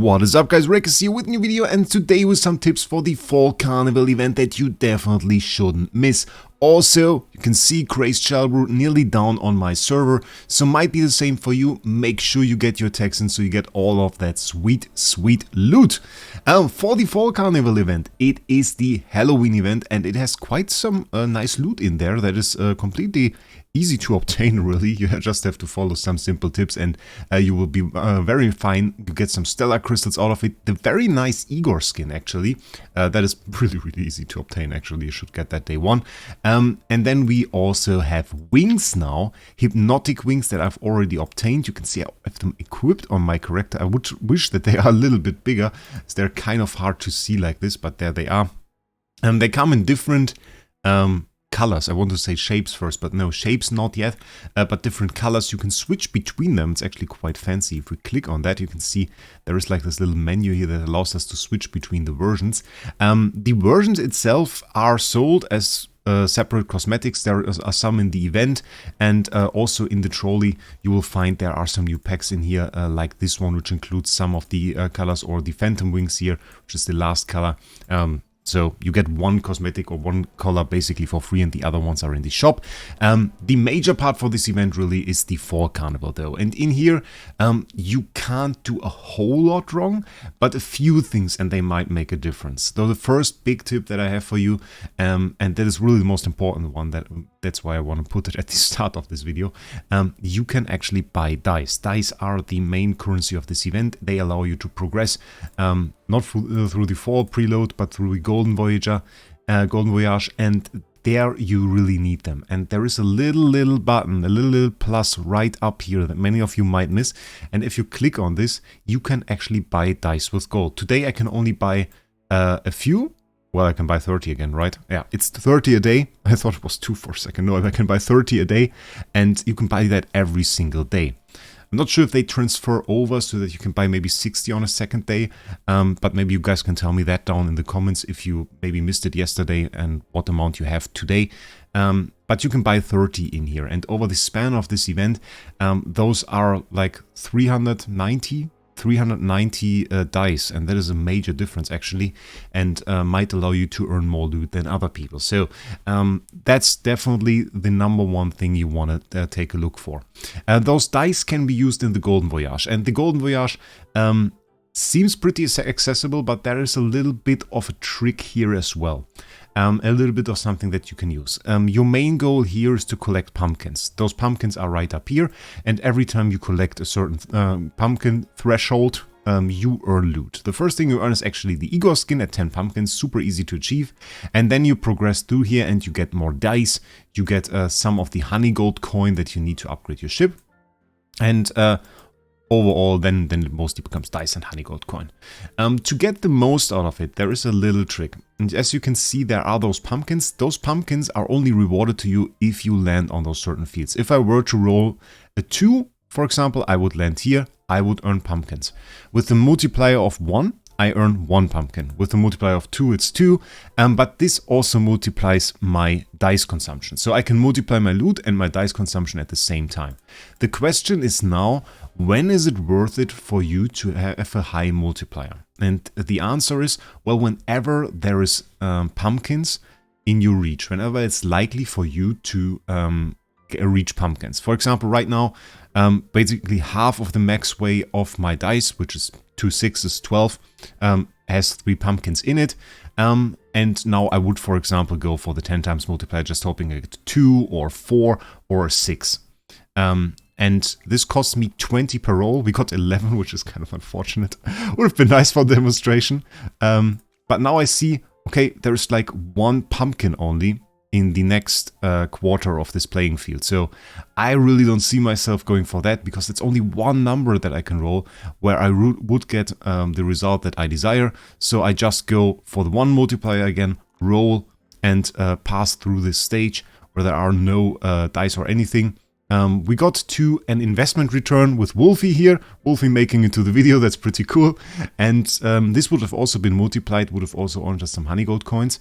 What is up, guys? Wraec is here with a new video, and today with some tips for the fall carnival event that you definitely shouldn't miss. Also, you can see Craze Childbrew nearly down on my server, so might be the same for you. Make sure you get your tags in so you get all of that sweet loot. For the fall carnival event, it is the Halloween event, and it has quite some nice loot in there that is completely easy to obtain, really. You just have to follow some simple tips and you will be very fine. You get some stellar crystals out of it. The very nice Igor skin, actually. That is really easy to obtain, actually. You should get that day one. And then we also have wings now. Hypnotic wings that I've already obtained. You can see I have them equipped on my character. I would wish that they are a little bit bigger. They're kind of hard to see like this, but there they are. They come in different colors. I want to say shapes first, but no, shapes not yet, but different colors. You can switch between them. It's actually quite fancy. If we click on that, you can see there is like this little menu here that allows us to switch between the versions. The versions itself are sold as separate cosmetics. There are some in the event, and also in the trolley you will find there are some new packs in here, like this one, which includes some of the colors, or the phantom wings here, which is the last color. So you get one cosmetic or one color basically for free, and the other ones are in the shop. The major part for this event really is the fall carnival though. And in here you can't do a whole lot wrong, but a few things, and they might make a difference. So the first big tip that I have for you, and that is really the most important one, that's why I want to put it at the start of this video. You can actually buy dice. Dice are the main currency of this event. They allow you to progress, not through the fall preload, but through the golden voyage, and there you really need them. And there is a little button, a little plus right up here that many of you might miss. And if you click on this, you can actually buy dice with gold. Today I can only buy a few. Well, I can buy 30 again, right? Yeah, it's 30 a day. I thought it was 2 for a second. No, I can buy 30 a day, and you can buy that every single day. I'm not sure if they transfer over so that you can buy maybe 60 on a second day, but maybe you guys can tell me that down in the comments if you maybe missed it yesterday and what amount you have today. But you can buy 30 in here, and over the span of this event, those are like 390 dice, and that is a major difference actually, and might allow you to earn more loot than other people. So that's definitely the number one thing you want to take a look for. Those dice can be used in the golden voyage, and the golden voyage seems pretty accessible, but there is a little bit of a trick here as well. A little bit of something that you can use. Your main goal here is to collect pumpkins. Those pumpkins are right up here, and every time you collect a certain pumpkin threshold, you earn loot. The first thing you earn is actually the Igor skin at 10 pumpkins, super easy to achieve. And then you progress through here and you get more dice. You get some of the honey gold coin that you need to upgrade your ship. And overall, then it mostly becomes dice and honey gold coin. To get the most out of it, there is a little trick. And as you can see, there are those pumpkins. Those pumpkins are only rewarded to you if you land on those certain fields. If I were to roll a 2, for example, I would land here, I would earn pumpkins. With the multiplier of 1, I earn 1 pumpkin. With the multiplier of 2, it's 2. But this also multiplies my dice consumption. So I can multiply my loot and my dice consumption at the same time. The question is now, when is it worth it for you to have a high multiplier? And the answer is, well, whenever there is pumpkins in your reach, whenever it's likely for you to reach pumpkins. For example, right now, basically half of the max way of my dice, which is 2 6s, 12, has 3 pumpkins in it. And now I would, for example, go for the 10 times multiplier, just hoping I get 2 or 4 or 6. And this costs me 20 per roll. We got 11, which is kind of unfortunate. Would have been nice for demonstration. But now I see, okay, there's like 1 pumpkin only in the next quarter of this playing field. So I really don't see myself going for that, because it's only 1 number that I can roll where I would get the result that I desire. So I just go for the 1 multiplier again, roll, and pass through this stage where there are no dice or anything. We got to an investment return with Wolfie here. Wolfie making it to the video, that's pretty cool. And this would have also been multiplied, would have also earned us some honey gold coins.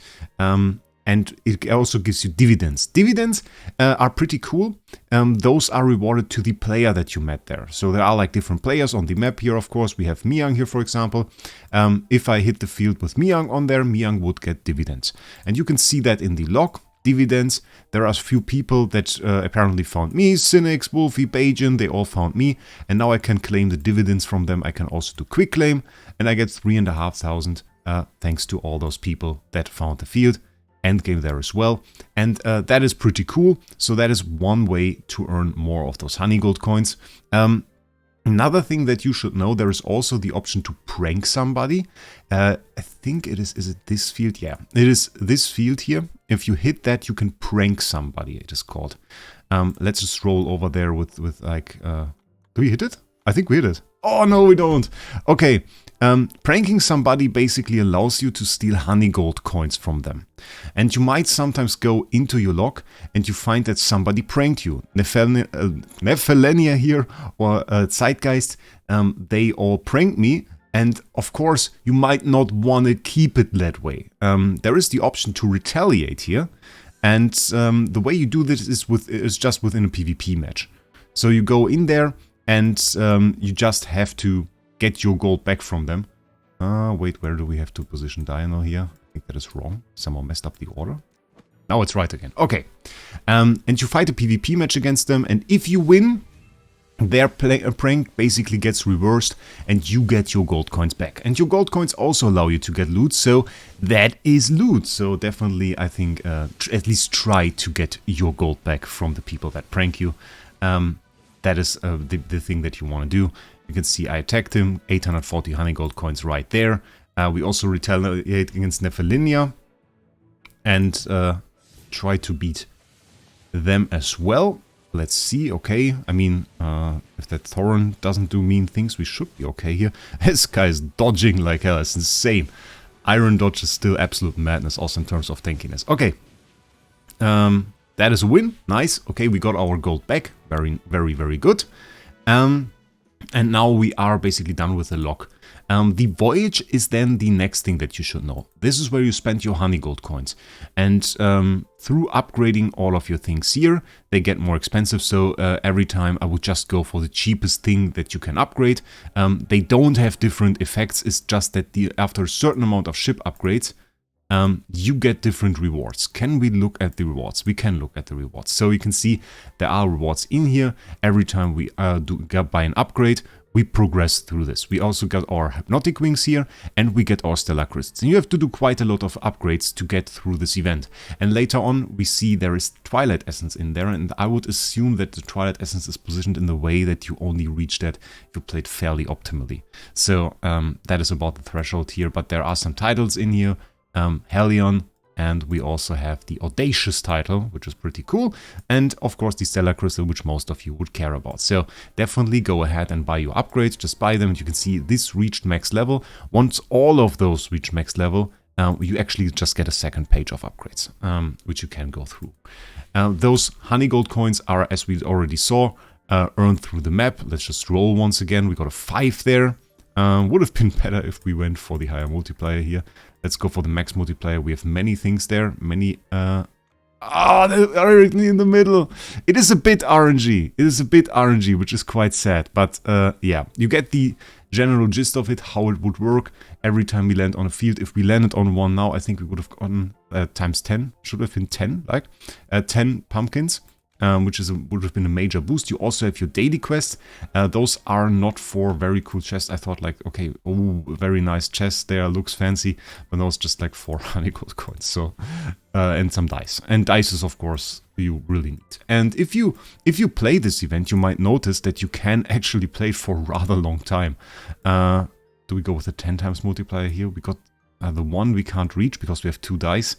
And it also gives you dividends. Dividends are pretty cool. Those are rewarded to the player that you met there. So there are like different players on the map here, of course. We have Miang here, for example. If I hit the field with Miang on there, Miang would get dividends. And you can see that in the log. Dividends. There are a few people that apparently found me. Cynics, Wolfie, Bajan, they all found me. And now I can claim the dividends from them. I can also do quick claim. And I get 3,500 thanks to all those people that found the field. Endgame there as well, and that is pretty cool. So that is one way to earn more of those honey gold coins. Another thing that you should know, there is also the option to prank somebody. I think it is it this field? Yeah, it is this field here. If you hit that, you can prank somebody, it is called. Let's just roll over there with like, do we hit it? I think we hit it. Oh no, we don't. Okay. Pranking somebody basically allows you to steal honey gold coins from them. And you might sometimes go into your log and you find that somebody pranked you. Nephelenia here or Zeitgeist, they all pranked me. And of course, you might not want to keep it that way. There is the option to retaliate here. And the way you do this is just within a PvP match. So you go in there and you just have to get your gold back from them. Wait, where do we have to position Dino here? I think that is wrong. Someone messed up the order. Now it's right again. Okay. And you fight a PvP match against them, and if you win, their prank basically gets reversed, and you get your gold coins back. And your gold coins also allow you to get loot, so that is loot. So definitely, I think, at least try to get your gold back from the people that prank you. That is the thing that you want to do. You can see I attacked him, 840 honey gold coins right there. We also retaliate against Nephilinia and try to beat them as well. Let's see, okay. I mean, if that Thorin doesn't do mean things, we should be okay here. This guy is dodging like hell, it's insane. Iron dodge is still absolute madness, also in terms of tankiness. Okay, that is a win, nice. Okay, we got our gold back, very, very, very good. And now we are basically done with the log. The voyage is then the next thing that you should know. This is where you spend your honey gold coins. And through upgrading all of your things here, they get more expensive. So every time I would just go for the cheapest thing that you can upgrade. They don't have different effects. It's just that after a certain amount of ship upgrades, you get different rewards. Can we look at the rewards? We can look at the rewards. So you can see there are rewards in here. Every time we buy an upgrade, we progress through this. We also got our hypnotic wings here, and we get our stellar crystals. And you have to do quite a lot of upgrades to get through this event. And later on, we see there is Twilight Essence in there, and I would assume that the Twilight Essence is positioned in the way that you only reach that if you played fairly optimally. So that is about the threshold here, but there are some titles in here. Hellion, and we also have the Audacious title, which is pretty cool, and of course the Stellar Crystal, which most of you would care about. So definitely go ahead and buy your upgrades, just buy them, and you can see this reached max level. Once all of those reach max level, you actually just get a second page of upgrades, which you can go through. Those honey gold coins are, as we already saw, earned through the map. Let's just roll once again. We got a 5 there. Would have been better if we went for the higher multiplier here. Let's go for the max multiplier. We have many things there. Many... they're directly in the middle. It is a bit RNG. It is a bit RNG, which is quite sad. But yeah, you get the general gist of it, how it would work every time we land on a field. If we landed on one now, I think we would have gotten times 10. Should have been 10, like 10 pumpkins. Which would have been a major boost. You also have your daily quests. Those are not for very cool chests. I thought like, okay, oh, very nice chest there, looks fancy. But those just like 4 honey gold coins. So, and some dice. And dice is, of course, you really need. And if you play this event, you might notice that you can actually play for a rather long time. Do we go with the 10 times multiplier here? We got the 1 we can't reach because we have 2 dice.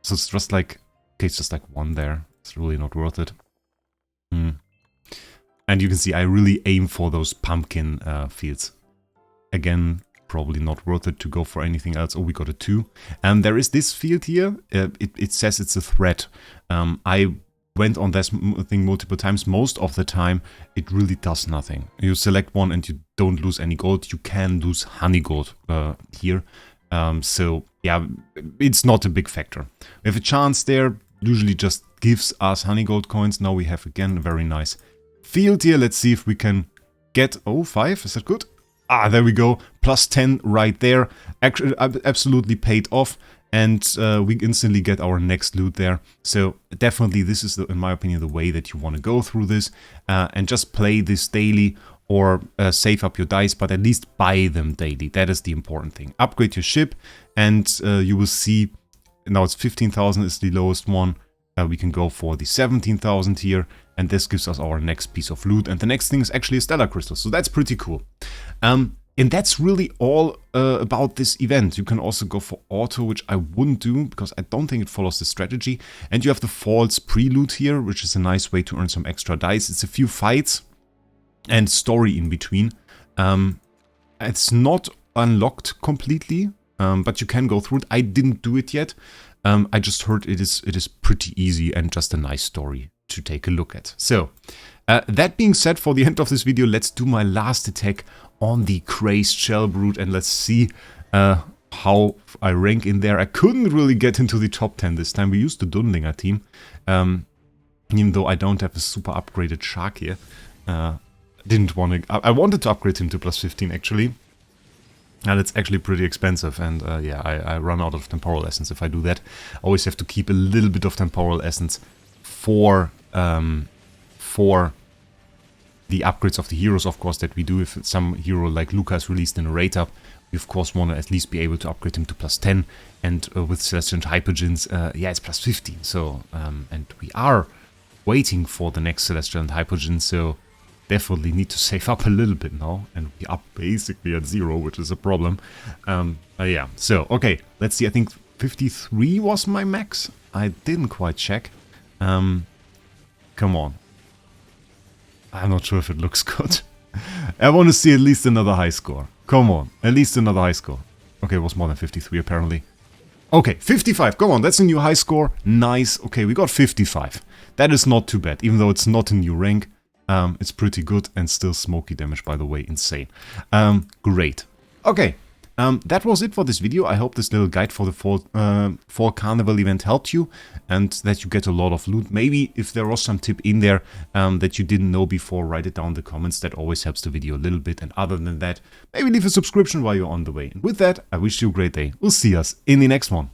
So it's just like, okay, it's just like 1 there. It's really not worth it. And you can see I really aim for those pumpkin fields. Again, probably not worth it to go for anything else. Oh, we got a 2. And there is this field here. It says it's a threat. I went on this thing multiple times. Most of the time, it really does nothing. You select one and you don't lose any gold. You can lose honey gold here. So yeah, it's not a big factor. We have a chance there, usually just gives us honey gold coins. Now we have again a very nice field here. Let's see if we can get, oh, 5, is that good? Ah, there we go, plus 10 right there. Actually, absolutely paid off, and we instantly get our next loot there. So definitely this is, in my opinion, the way that you want to go through this, and just play this daily, or save up your dice, but at least buy them daily. That is the important thing. Upgrade your ship, and you will see, now it's 15,000 is the lowest one. We can go for the 17,000 here, and this gives us our next piece of loot. And the next thing is actually a stellar crystal, so that's pretty cool. And that's really all about this event. You can also go for auto, which I wouldn't do because I don't think it follows the strategy. And you have the false prelude here, which is a nice way to earn some extra dice. It's a few fights and story in between. It's not unlocked completely, but you can go through it. I didn't do it yet. I just heard it is pretty easy and just a nice story to take a look at. So, that being said, for the end of this video, let's do my last attack on the Crazed Shellbrute, and let's see how I rank in there. I couldn't really get into the top 10 this time. We used the Dunlinger team, even though I don't have a super upgraded shark here. Didn't want to. I wanted to upgrade him to plus 15 actually. And it's actually pretty expensive, and yeah, I run out of temporal essence if I do that. I always have to keep a little bit of temporal essence for the upgrades of the heroes, of course, that we do. If some hero like Luca is released in a raid up, we of course want to at least be able to upgrade him to plus 10, and with Celestial and Hypogeans, yeah, it's plus 15. So, and we are waiting for the next Celestial and Hypogean, so definitely need to save up a little bit now, and we are basically at 0, which is a problem. Yeah, so, okay, let's see, I think 53 was my max. I didn't quite check. Come on. I'm not sure if it looks good. I want to see at least another high score. Come on, at least another high score. Okay, it was more than 53 apparently. Okay, 55, come on, that's a new high score. Nice, okay, we got 55. That is not too bad, even though it's not a new rank. It's pretty good, and still smoky damage, by the way, insane. Great. Okay, that was it for this video. I hope this little guide for the fall Carnival event helped you, and that you get a lot of loot. Maybe if there was some tip in there that you didn't know before, write it down in the comments. That always helps the video a little bit. And other than that, maybe leave a subscription while you're on the way. And with that, I wish you a great day. We'll see us in the next one.